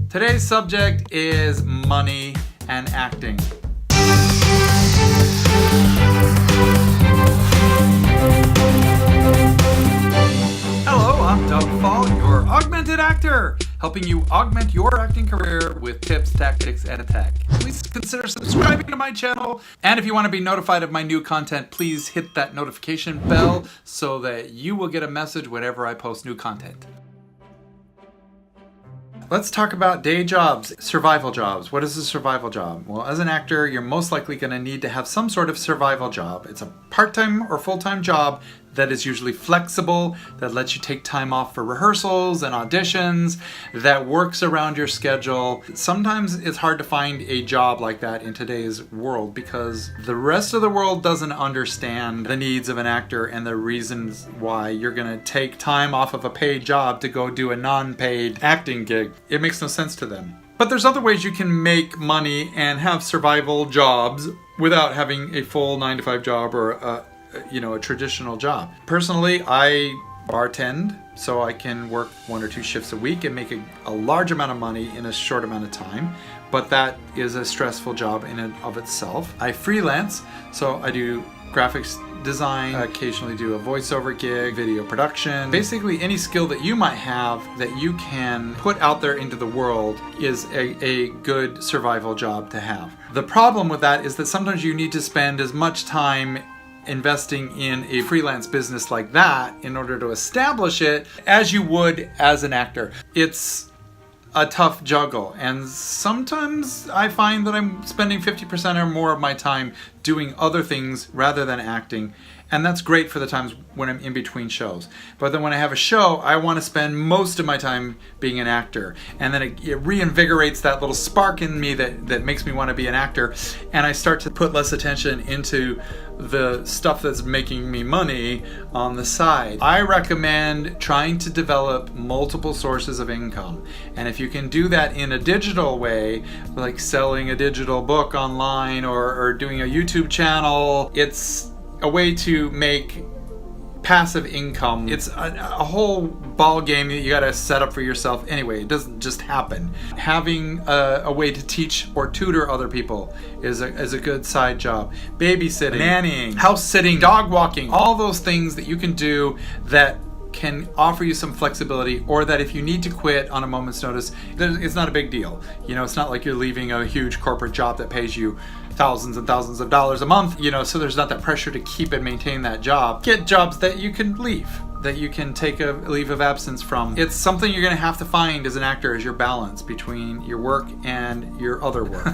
Today's subject is money and acting. Hello, I'm Doug Fall, your Augmented actor, helping you augment your acting career with tips, tactics, and a tech. Please consider subscribing to my channel, and if you want to be notified of my new content, please hit that notification bell so that you will get a message whenever I post new content. Let's talk about day jobs, survival jobs. What is a survival job? Well, as an actor, you're most likely going to need to have some sort of survival job. It's a part-time or full-time job that is usually flexible, that lets you take time off for rehearsals and auditions, that works around your schedule. Sometimes it's hard to find a job like that in today's world because the rest of the world doesn't understand the needs of an actor and the reasons why you're gonna take time off of a paid job to go do a non-paid acting gig. It makes no sense to them. But there's other ways you can make money and have survival jobs without having a full 9-to-5 job or a traditional job. Personally, I bartend, so I can work 1 or 2 shifts a week and make a large amount of money in a short amount of time, but that is a stressful job in and of itself. I freelance, so I do graphics design, I occasionally do a voiceover gig, video production. Basically any skill that you might have that you can put out there into the world is a good survival job to have. The problem with that is that sometimes you need to spend as much time investing in a freelance business like that in order to establish it as you would as an actor. It's a tough juggle, and sometimes I find that I'm spending 50% or more of my time doing other things rather than acting, and that's great for the times when I'm in between shows. But then when I have a show, I want to spend most of my time being an actor, and then it reinvigorates that little spark in me that makes me want to be an actor, and I start to put less attention into the stuff that's making me money on the side. I recommend trying to develop multiple sources of income, and if you can do that in a digital way, like selling a digital book online or doing a YouTube channel, it's a way to make passive income. It's a whole ball game that you gotta set up for yourself anyway. It doesn't just happen. Having a way to teach or tutor other people is a good side job. Babysitting, nannying, house sitting, dog walking, all those things that you can do that can offer you some flexibility, or that if you need to quit on a moment's notice, it's not a big deal. It's not like you're leaving a huge corporate job that pays you thousands and thousands of dollars a month, so there's not that pressure to keep and maintain that job. Get jobs that you can leave, that you can take a leave of absence from. It's something you're gonna have to find as an actor, is your balance between your work and your other work,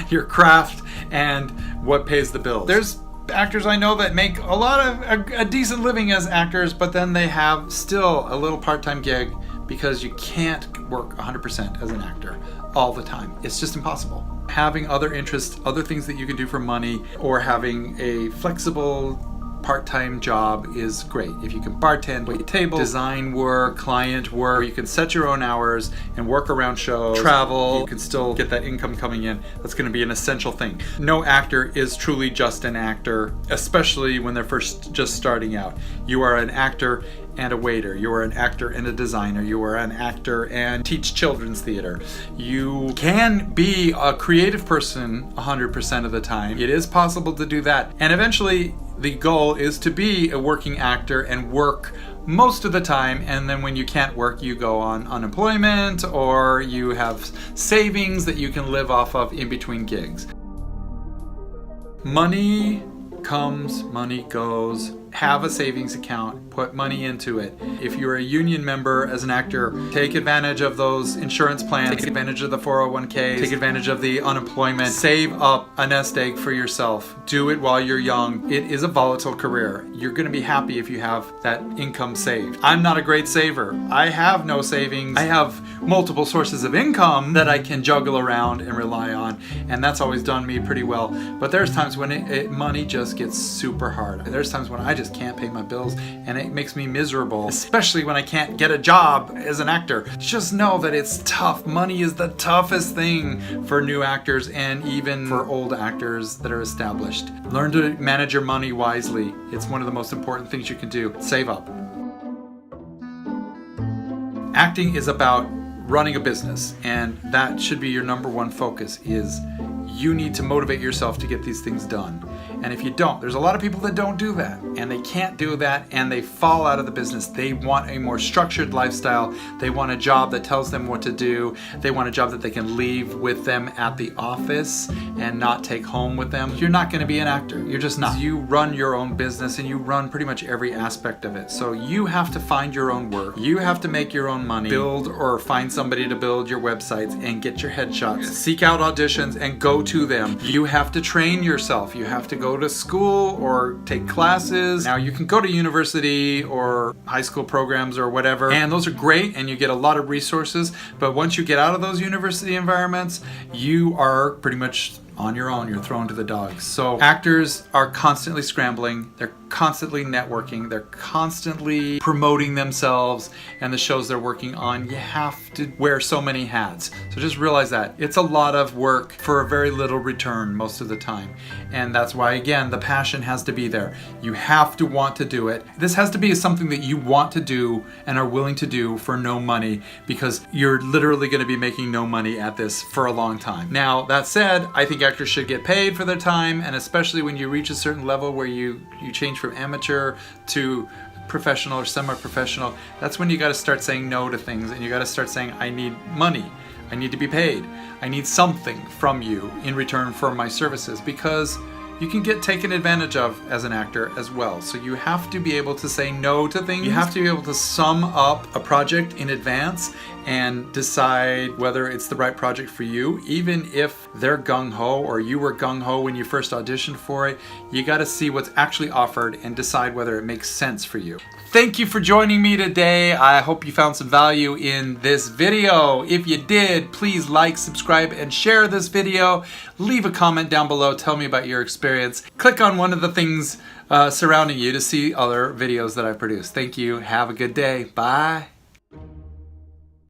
your craft and what pays the bills. There's actors I know that make a lot of a decent living as actors, but then they have still a little part-time gig because you can't work 100% as an actor all the time. It's just impossible. Having other interests, other things that you can do for money, or having a flexible part-time job is great. If you can bartend, wait tables, design work, client work, you can set your own hours and work around shows, travel, you can still get that income coming in. That's going to be an essential thing. No actor is truly just an actor, especially when they're just starting out. You are an actor and a waiter. You are an actor and a designer. You are an actor and teach children's theater. You can be a creative person 100% of the time. It is possible to do that. And eventually, the goal is to be a working actor and work most of the time, and then when you can't work, you go on unemployment, or you have savings that you can live off of in between gigs. Money comes, money goes. Have a savings account, put money into it. If you're a union member as an actor, take advantage of those insurance plans, take advantage of the 401k, take advantage of the unemployment, save up a nest egg for yourself. Do it while you're young. It is a volatile career. You're gonna be happy if you have that income saved. I'm not a great saver. I have no savings. I have multiple sources of income that I can juggle around and rely on, and that's always done me pretty well. But there's times when money just gets super hard. There's times when I just can't pay my bills, and it makes me miserable, especially when I can't get a job as an actor. Just know that it's tough. Money is the toughest thing for new actors and even for old actors that are established. Learn to manage your money wisely. It's one of the most important things you can do. Save up. Acting is about running a business, and that should be your number one focus. Is you need to motivate yourself to get these things done. And if you don't, there's a lot of people that don't do that, and they can't do that, and they fall out of the business. They want a more structured lifestyle. They want a job that tells them what to do. They want a job that they can leave with them at the office and not take home with them. You're not going to be an actor. You're just not. You run your own business, and you run pretty much every aspect of it. So you have to find your own work. You have to make your own money, build or find somebody to build your websites and get your headshots. Seek out auditions and go to them. You have to train yourself. You have to go to school or take classes. Now you can go to university or high school programs or whatever, and those are great and you get a lot of resources, but once you get out of those university environments, you are pretty much on your own. You're thrown to the dogs. So actors are constantly scrambling. They're constantly networking. They're constantly promoting themselves and the shows they're working on. You have to wear so many hats. So just realize that. It's a lot of work for a very little return most of the time. And that's why, again, the passion has to be there. You have to want to do it. This has to be something that you want to do and are willing to do for no money, because you're literally going to be making no money at this for a long time. Now, that said, I think actors should get paid for their time, and especially when you reach a certain level where you change from amateur to professional or semi-professional, that's when you got to start saying no to things, and you got to start saying, I need money, I need to be paid, I need something from you in return for my services, because you can get taken advantage of as an actor as well. So you have to be able to say no to things. You have to be able to sum up a project in advance and decide whether it's the right project for you. Even if they're gung-ho or you were gung-ho when you first auditioned for it, you got to see what's actually offered and decide whether it makes sense for you. Thank you for joining me today. I hope you found some value in this video. If you did, please like, subscribe, and share this video. Leave a comment down below. Tell me about your experience. Click on one of the things surrounding you to see other videos that I've produced. Thank you. Have a good day. Bye.